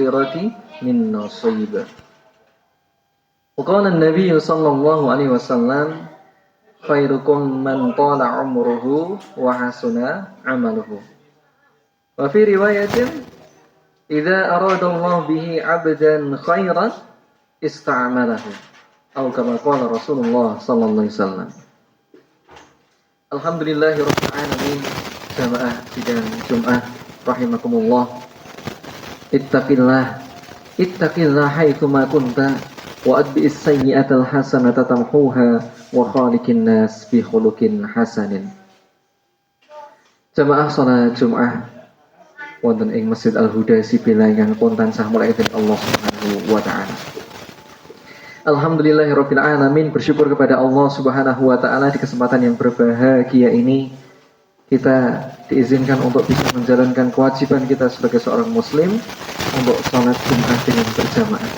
akhirati min nasib. Wa qala an-nabiy sallallahu alaihi wasallam khairukum man tala umruhu wa hasuna amaluhu. Wa fi riwayatin idza arada Allah bihi 'abdan khairan ista'malahu. Atau kama qala Rasulullah sallallahu alaihi wasallam. Alhamdulillahirabbil alamin. Jamaah sidang Jumat rahimakumullah. Ittaqillah haitsu ma kunta wa adbi'is sayyi'atal hasanata tamhuha wa khaliqin nas bi khuluqin hasanin. Jamaah salat Jumat wonten ing Masjid Al-Huda Sibila ingkang pun tansah mulai dari Allah Subhanahu wa taala. Alhamdulillahirabbil alamin, bersyukur kepada Allah Subhanahu wa taala di kesempatan yang berbahagia ini kita diizinkan untuk bisa menjalankan kewajiban kita sebagai seorang muslim untuk salat Jumat dengan berjamaah.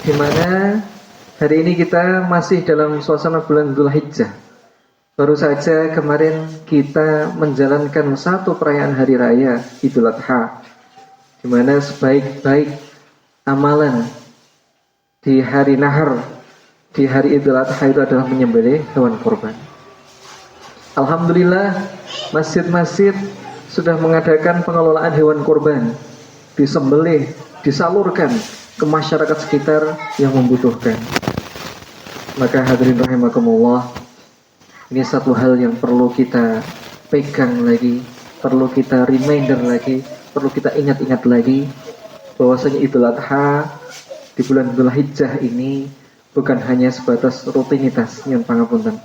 Di mana hari ini kita masih dalam suasana bulan Dzulhijjah. Baru saja kemarin kita menjalankan satu perayaan hari raya Idul Adha, di mana sebaik-baik amalan di hari nahar, di hari Idul Adha itu adalah menyembelih hewan kurban. Alhamdulillah, masjid-masjid sudah mengadakan pengelolaan hewan kurban, disembelih, disalurkan ke masyarakat sekitar yang membutuhkan. Maka hadirin rahimakumullah, ini satu hal yang perlu kita pegang lagi, perlu kita reminder lagi, perlu kita ingat-ingat lagi, bahwasanya Idul Adha di bulan Dzulhijjah ini bukan hanya sebatas rutinitas yang pangapunten.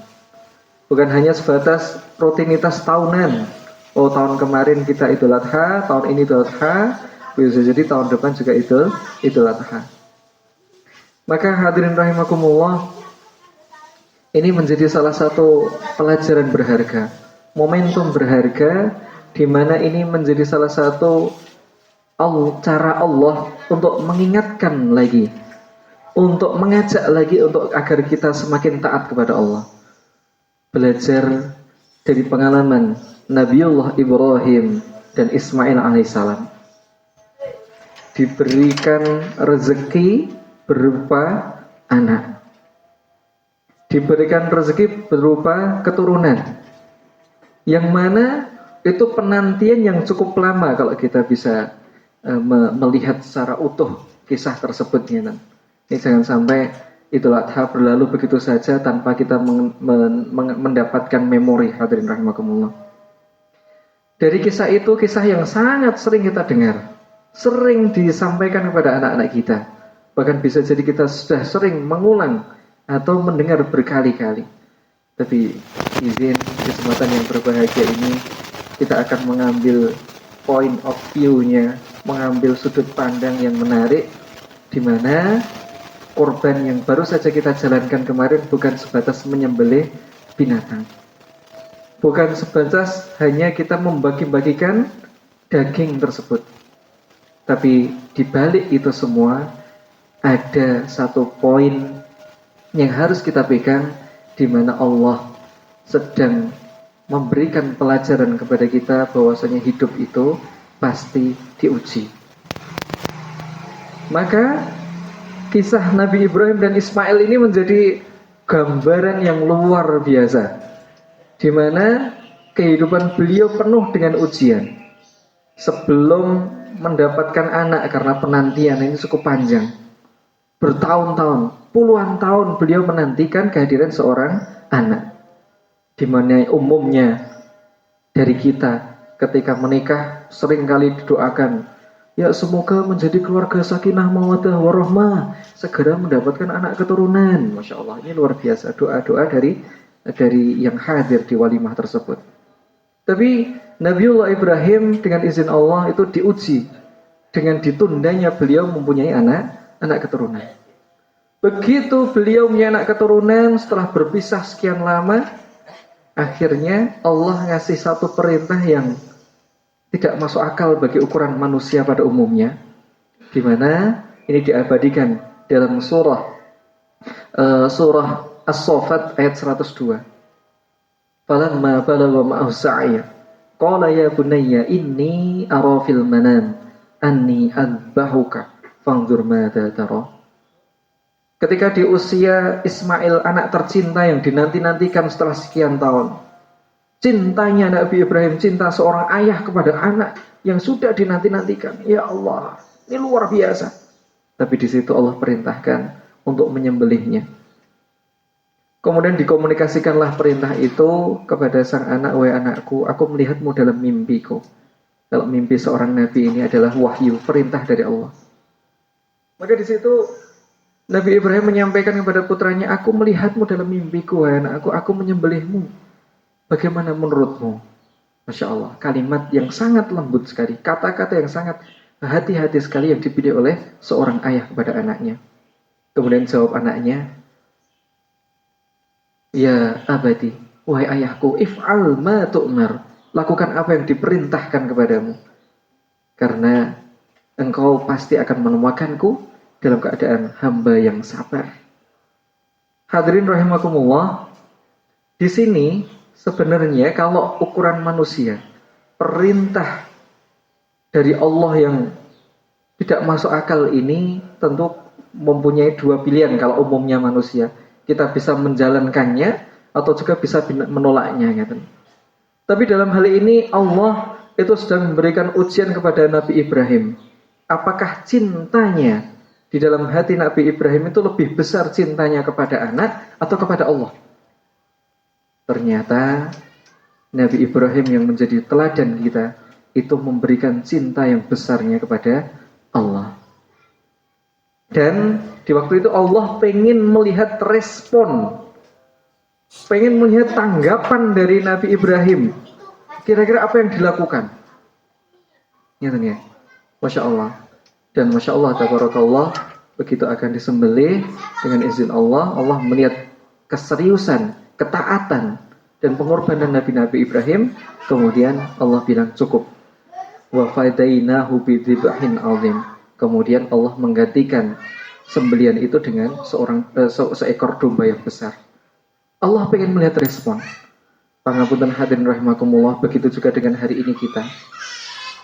Bukan hanya sebatas rutinitas tahunan. Oh, tahun kemarin kita Idul Adha, tahun ini Idul Adha, bisa jadi tahun depan juga Idul Adha. Maka hadirin rahimakumullah, ini menjadi salah satu pelajaran berharga, momentum berharga, di mana ini menjadi salah satu cara Allah untuk mengingatkan lagi, untuk mengajak lagi untuk agar kita semakin taat kepada Allah. Belajar dari pengalaman Nabiullah Ibrahim dan Ismail alaihissalam. Diberikan rezeki berupa anak, diberikan rezeki berupa keturunan, yang mana itu penantian yang cukup lama kalau kita bisa melihat secara utuh kisah tersebut. Ini jangan sampai Idul Adha berlalu begitu saja tanpa kita mendapatkan memori, hadirin rahimakumullah. Dari kisah itu, kisah yang sangat sering kita dengar, sering disampaikan kepada anak-anak kita, bahkan bisa jadi kita sudah sering mengulang atau mendengar berkali-kali. Tapi izin kesempatan yang berbahagia ini kita akan mengambil point of view-nya, mengambil sudut pandang yang menarik, di mana korban yang baru saja kita jalankan kemarin bukan sebatas menyembelih binatang, bukan sebatas hanya kita membagi-bagikan daging tersebut, tapi di balik itu semua ada satu poin yang harus kita pegang, di mana Allah sedang memberikan pelajaran kepada kita bahwasanya hidup itu pasti diuji. Maka kisah Nabi Ibrahim dan Ismail ini menjadi gambaran yang luar biasa, di mana kehidupan beliau penuh dengan ujian. Sebelum mendapatkan anak, karena penantian ini cukup panjang, bertahun-tahun, puluhan tahun beliau menantikan kehadiran seorang anak. Di mana umumnya dari kita ketika menikah seringkali didoakan, ya semoga menjadi keluarga sakinah mawaddah warahmah, segera mendapatkan anak keturunan. Masya Allah, ini luar biasa doa-doa dari yang hadir di walimah tersebut. Tapi Nabiullah Ibrahim dengan izin Allah itu diuji dengan ditundanya beliau mempunyai anak keturunan. Begitu beliau punya anak keturunan, setelah berpisah sekian lama, akhirnya Allah ngasih satu perintah yang tidak masuk akal bagi ukuran manusia pada umumnya, di mana ini diabadikan dalam surah As-Saffat ayat 102. Falamma balagha ma'ahu sa'ya qala ya bunayya inni ara fil manam anni adbahuka fanzur madza tara. Ketika di usia Ismail, anak tercinta yang dinanti-nantikan setelah sekian tahun, cintanya Nabi Ibrahim, cinta seorang ayah kepada anak yang sudah dinanti-nantikan. Ya Allah, ini luar biasa. Tapi di situ Allah perintahkan untuk menyembelihnya. Kemudian dikomunikasikanlah perintah itu kepada sang anak, wahai anakku, aku melihatmu dalam mimpiku. Kalau mimpi seorang nabi ini adalah wahyu, perintah dari Allah. Maka di situ Nabi Ibrahim menyampaikan kepada putranya, aku melihatmu dalam mimpiku, wahai anakku, aku menyembelihmu. Bagaimana menurutmu? Masya Allah, kalimat yang sangat lembut sekali, kata-kata yang sangat hati-hati sekali yang dipilih oleh seorang ayah kepada anaknya. Kemudian jawab anaknya, ya abadi, wahai ayahku, if'al ma tu'mar, lakukan apa yang diperintahkan kepadamu, karena engkau pasti akan menemukanku dalam keadaan hamba yang sabar. Hadirin rahimakumullah, di sini sebenarnya kalau ukuran manusia, perintah dari Allah yang tidak masuk akal ini tentu mempunyai dua pilihan. Kalau umumnya manusia, kita bisa menjalankannya atau juga bisa menolaknya, gitu. Tapi dalam hal ini Allah itu sedang memberikan ujian kepada Nabi Ibrahim. Apakah cintanya di dalam hati Nabi Ibrahim itu lebih besar cintanya kepada anak atau kepada Allah? Ternyata Nabi Ibrahim yang menjadi teladan kita itu memberikan cinta yang besarnya kepada Allah. Dan di waktu itu Allah pengen melihat respon, pengen melihat tanggapan dari Nabi Ibrahim. Kira-kira apa yang dilakukan? Ya, Masya Allah. Dan Masya Allah, tabarakallah, begitu akan disembelih dengan izin Allah, Allah melihat keseriusan, ketaatan, dan pengorbanan Nabi Ibrahim. Kemudian Allah bilang cukup. Wa fadainahu bidzibhin azim. Kemudian Allah menggantikan sembelian itu dengan seekor domba yang besar. Allah pengen melihat respon. Pangapunten hadirin rahimakumullah, begitu juga dengan hari ini kita.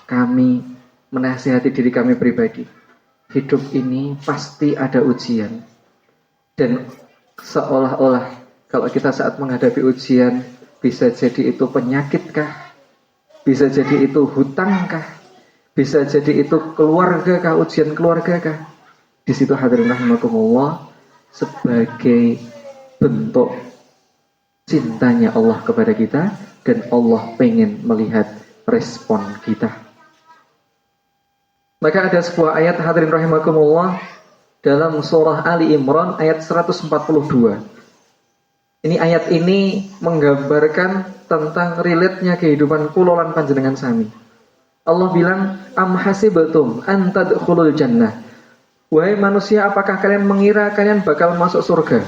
Kami menasihati diri kami pribadi. Hidup ini pasti ada ujian. Dan seolah-olah kalau kita saat menghadapi ujian, bisa jadi itu penyakitkah? Bisa jadi itu hutangkah? Bisa jadi itu keluargakah, ujian keluargakah? Di situ hadirin rahimakumullah, sebagai bentuk cintanya Allah kepada kita, dan Allah pengen melihat respon kita. Maka ada sebuah ayat hadirin rahimakumullah dalam surah Ali Imran ayat 142. Ini ayat ini menggambarkan tentang relate-nya kehidupan kula lan panjenengan sami. Allah bilang, am hasibtum an tadkhulul jannah. Wahai manusia, apakah kalian mengira kalian bakal masuk surga?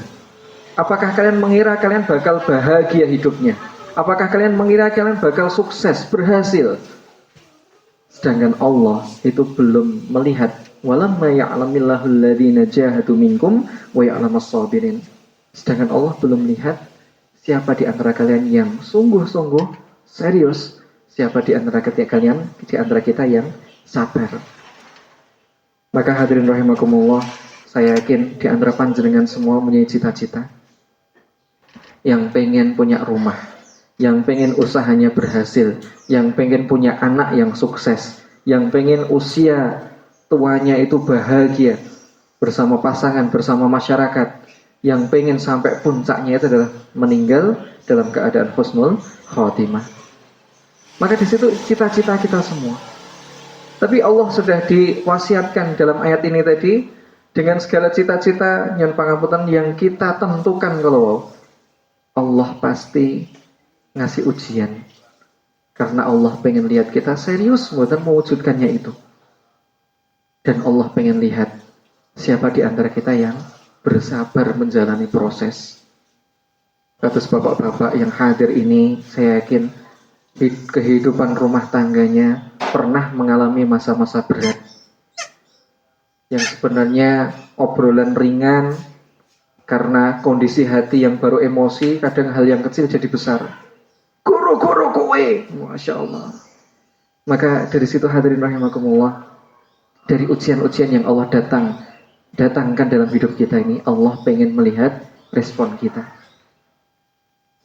Apakah kalian mengira kalian bakal bahagia hidupnya? Apakah kalian mengira kalian bakal sukses, berhasil? Sedangkan Allah itu belum melihat. Walamma ya'lamillahu alladhina jahadu minkum wa ya'lamas sabirin. Sedangkan Allah belum melihat siapa di antara kalian yang sungguh-sungguh serius, siapa di antara kita yang sabar. Maka hadirin rahimakumullah, saya yakin di antara panjenengan semua punya cita-cita, yang pengen punya rumah, yang pengen usahanya berhasil, yang pengen punya anak yang sukses, yang pengen usia tuanya itu bahagia bersama pasangan, bersama masyarakat, yang pengen sampai puncaknya itu adalah meninggal dalam keadaan husnul khotimah. Maka di situ cita-cita kita semua. Tapi Allah sudah diwasiatkan dalam ayat ini tadi dengan segala cita-cita yang pangapunten yang kita tentukan, kalau Allah pasti ngasih ujian. Karena Allah pengen lihat kita serius dan mewujudkannya itu. Dan Allah pengen lihat siapa di antara kita yang bersabar menjalani proses. Atas bapak-bapak yang hadir ini, saya yakin di kehidupan rumah tangganya pernah mengalami masa-masa berat. Yang sebenarnya obrolan ringan, karena kondisi hati yang baru emosi, kadang hal yang kecil jadi besar. Guru-guru kowe, Masya Allah. Maka dari situ hadirin rahimakumullah, dari ujian-ujian yang Allah datangkan dalam hidup kita ini, Allah pengen melihat respon kita.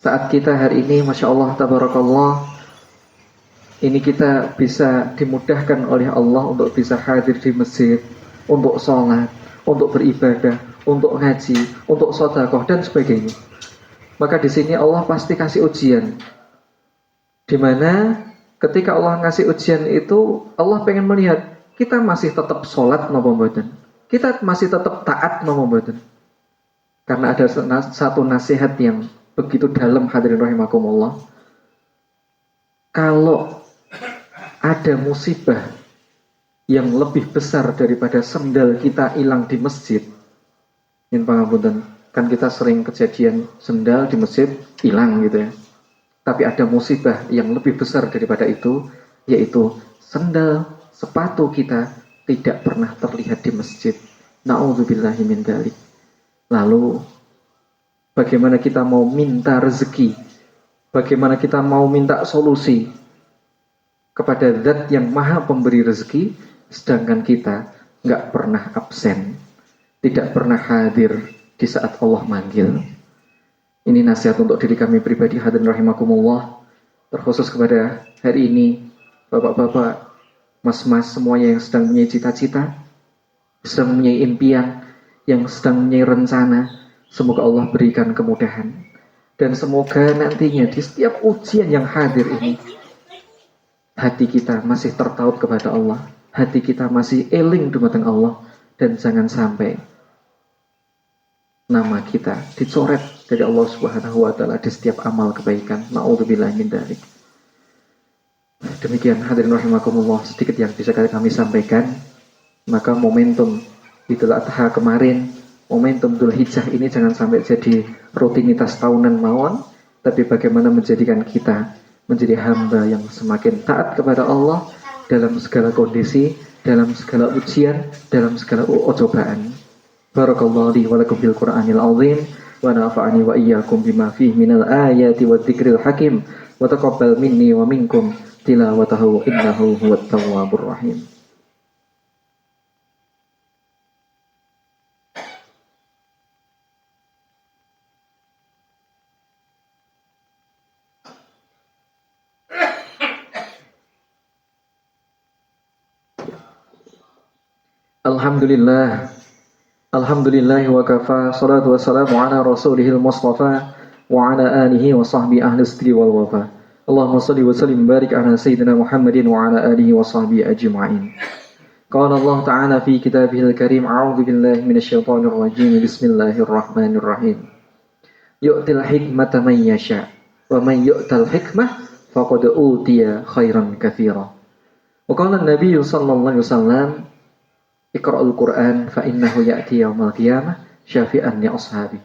Saat kita hari ini, Masya Allah, Tabarakallah, ini kita bisa dimudahkan oleh Allah untuk bisa hadir di masjid, untuk sholat, untuk beribadah, untuk ngaji, untuk sedekah dan sebagainya. Maka di sini Allah pasti kasih ujian. Di mana ketika Allah ngasih ujian itu, Allah pengen melihat kita masih tetap sholat napa mboten? Kita masih tetap taat napa mboten? Karena ada satu nasihat yang begitu dalam, hadirin rahimakumullah. Kalau ada musibah yang lebih besar daripada sendal kita hilang di masjid, ini pangapunten, kan kita sering kejadian sendal di masjid hilang gitu ya. Tapi ada musibah yang lebih besar daripada itu, yaitu sendal, sepatu kita tidak pernah terlihat di masjid. Na'udzubillahi min dzalik. Lalu bagaimana kita mau minta rezeki? Bagaimana kita mau minta solusi kepada Zat yang Maha Pemberi rezeki, sedangkan kita nggak pernah absen, tidak pernah hadir di saat Allah manggil. Ini nasihat untuk diri kami pribadi, hadirin rahimakumullah, terkhusus kepada hari ini bapak-bapak, mas-mas semuanya yang sedang mempunyai cita-cita, sedang mempunyai impian, yang sedang mempunyai rencana. Semoga Allah berikan kemudahan, dan semoga nantinya di setiap ujian yang hadir ini, hati kita masih tertaut kepada Allah, hati kita masih eling dumateng Allah, dan jangan sampai nama kita dicoret dari Allah Subhanahu wa taala di setiap amal kebaikan. Na'udzubillahi min dzalik. Demikian hadirin rahimakumullah sedikit yang bisa kami sampaikan. Maka momentum Idul Adha kemarin, momentum Dzulhijjah ini jangan sampai jadi rutinitas tahunan mawon, tapi bagaimana menjadikan kita menjadi hamba yang semakin taat kepada Allah dalam segala kondisi, dalam segala ujian, dalam segala cobaan. Barakallahu li wa lakum bil Qur'anil azim wa nafa'ani wa iyyakum bima fihi minal ayati wa dzikril hakim wa taqabbal minni wa minkum tilawatahu innahu huwat tawwabur rahim. Alhamdulillah, alhamdulillah wa kafa, salatu wassalamu ala rasulihil mustafa wa ala alihi wa sahbihi ahli sidri wal wafa. Allahumma salli wa sallim barik ala sayyidina Muhammadin wa ala alihi wa sahbihi ajma'in. Qala Allah ta'ala fi kitabihil karim, a'udzu billahi minasyaitonir rajim, bismillahirrahmanirrahim. Yu'til hikmata man yasha wa man yu'tal hikmah faqad utiya khairan katsira. Wa qala an-nabiy sallallahu alaihi wasallam, Iqra'ul Qur'an fa innahu ya'ti yaumal qiyamah syafi'an li ashabi.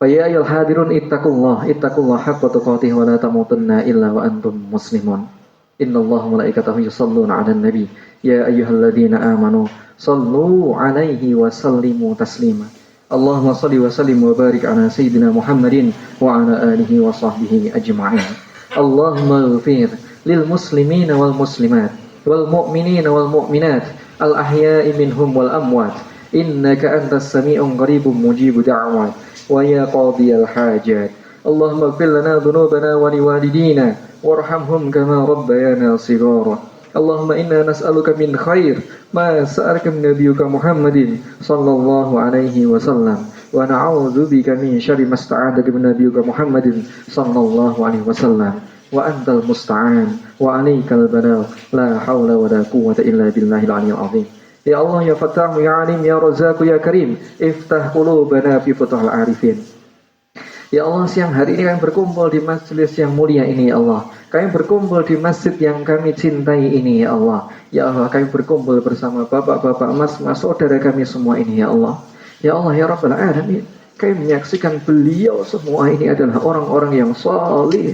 Fa ya ayyuhal hadirun ittaqullah haqqa tuqatih wa la tamutunna illa wa antum muslimun. Innallaha malaikatahu yusholluna 'alan nabi ya ayyuhalladzina amanu shallu 'alaihi wa sallimu taslima. Allahumma shalli wa sallim wa barik 'ala sayyidina Muhammadin wa 'ala alihi wa sahbihi ajma'in. Allahumma ighfir lil muslimina wal muslimat wal mu'minina wal mu'minat al-ahya'i minhum wal amwat innaka antas sami'un qaribun mujibu da'wat wa ya qadiyal hajat. Allahumma ighfir lana dhunubana wa liwalidina warhamhum kama rabbayana shighara. Allahumma inna nas'aluka min khair ma sa'alaka min nabiyyika Muhammadin sallallahu alaihi wasallam wa na'udzu bika min syarri ma sta'adaka min nabiyyika Muhammadin sallallahu alaihi wasallam wa antal musta'an wa alaikal balagh la haula wa la quwwata illa billahil aliyyil azim. Ya Allah ya Fattah ya Alim ya Razzaq ya Karim, iftah qulubana fi futuhil arifin. Ya Allah, siang hari ini kami berkumpul di majelis yang mulia ini ya Allah. Kami berkumpul di masjid yang kami cintai ini ya Allah. Ya Allah, kami berkumpul bersama bapak-bapak, mas-mas, saudara kami semua ini ya Allah. Ya Allah ya Rabbal Alamin, kami menyaksikan beliau semua ini adalah orang-orang yang salih.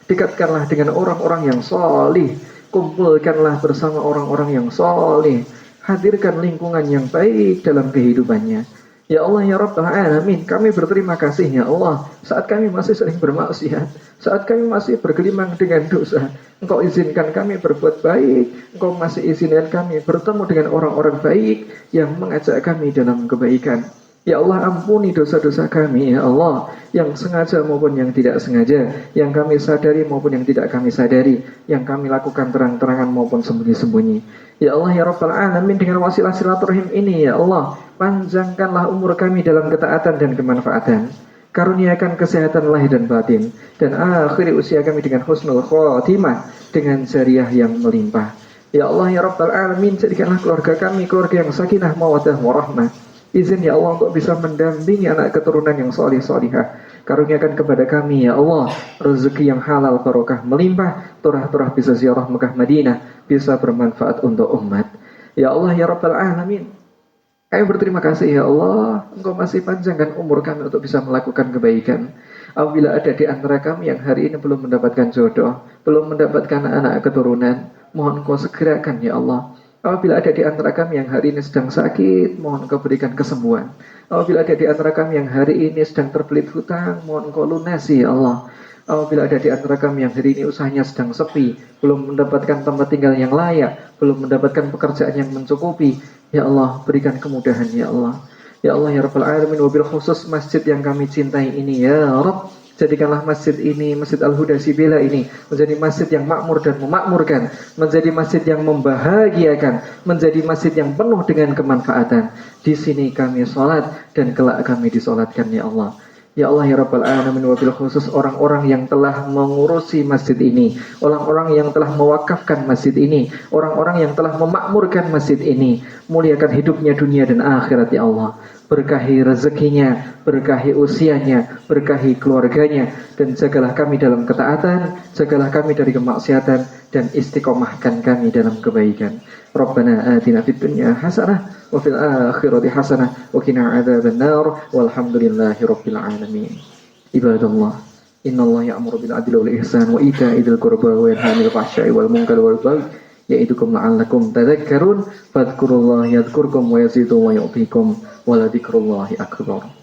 Dekatkanlah dengan orang-orang yang salih, kumpulkanlah bersama orang-orang yang salih, hadirkan lingkungan yang baik dalam kehidupannya. Ya Allah ya Rabbal Alamin, kami berterima kasih ya Allah saat kami masih sering bermaksiat, saat kami masih bergelimang dengan dosa. Engkau izinkan kami berbuat baik, Engkau masih izinkan kami bertemu dengan orang-orang baik yang mengajak kami dalam kebaikan. Ya Allah ampuni dosa-dosa kami ya Allah, yang sengaja maupun yang tidak sengaja, yang kami sadari maupun yang tidak kami sadari, yang kami lakukan terang-terangan maupun sembunyi-sembunyi. Ya Allah ya Rabbal Alamin, dengan wasilah silaturahim ini ya Allah, panjangkanlah umur kami dalam ketaatan dan kemanfaatan. Karuniakan kesehatan lahir dan batin, dan akhiri usia kami dengan husnul khotimah, dengan jariah yang melimpah. Ya Allah ya Rabbal Alamin, jadikanlah keluarga kami keluarga yang sakinah mawaddah warahmah. Izin ya Allah untuk bisa mendampingi anak keturunan yang solih solihah. Karuniakan kepada kami ya Allah rezeki yang halal barokah melimpah, turah-turah bisa ziarah Mekah Madinah, bisa bermanfaat untuk umat. Ya Allah ya Rabbal Alamin, kami berterima kasih ya Allah, Engkau masih panjangkan umur kami untuk bisa melakukan kebaikan. Apabila ada di antara kami yang hari ini belum mendapatkan jodoh, belum mendapatkan anak keturunan, mohon Engkau segerakan ya Allah. Apabila ada di antara kami yang hari ini sedang sakit, mohon Engkau berikan kesembuhan. Apabila ada di antara kami yang hari ini sedang terbelit hutang, mohon Engkau lunasi ya Allah. Apabila ada di antara kami yang hari ini usahanya sedang sepi, belum mendapatkan tempat tinggal yang layak, belum mendapatkan pekerjaan yang mencukupi, ya Allah berikan kemudahan ya Allah. Ya Allah ya Rabbal Alamin, wabil khusus masjid yang kami cintai ini ya Rabb, jadikanlah masjid ini, Masjid Al-Huda Sibila ini menjadi masjid yang makmur dan memakmurkan, menjadi masjid yang membahagiakan, menjadi masjid yang penuh dengan kemanfaatan. Di sini kami sholat dan kelak kami disolatkan ya Allah. Ya Allah ya Rabbal Alamin, wabil khusus orang-orang yang telah mengurusi masjid ini, orang-orang yang telah mewakafkan masjid ini, orang-orang yang telah memakmurkan masjid ini, muliakan hidupnya dunia dan akhirat ya Allah. Berkahi rezekinya, berkahi usianya, berkahi keluarganya, dan jagalah kami dalam ketaatan, jagalah kami dari kemaksiatan, dan istiqomahkan kami dalam kebaikan. Rabbana atina fid dunya hasanah wa fil akhirati hasanah wa qina adzabannar walhamdulillahi rabbil alamin. Ibadallah, innallaha ya'muru bil adli wal ihsan wa ita'i dzil qurba wa yanha 'anil fahsya'i wal munkari wal baghi ya'idukum la'allakum tadhakkarun fadhkurullaha yadhkurkum wa yazidu wa yu'tikum wa la dzikrullahi akbar.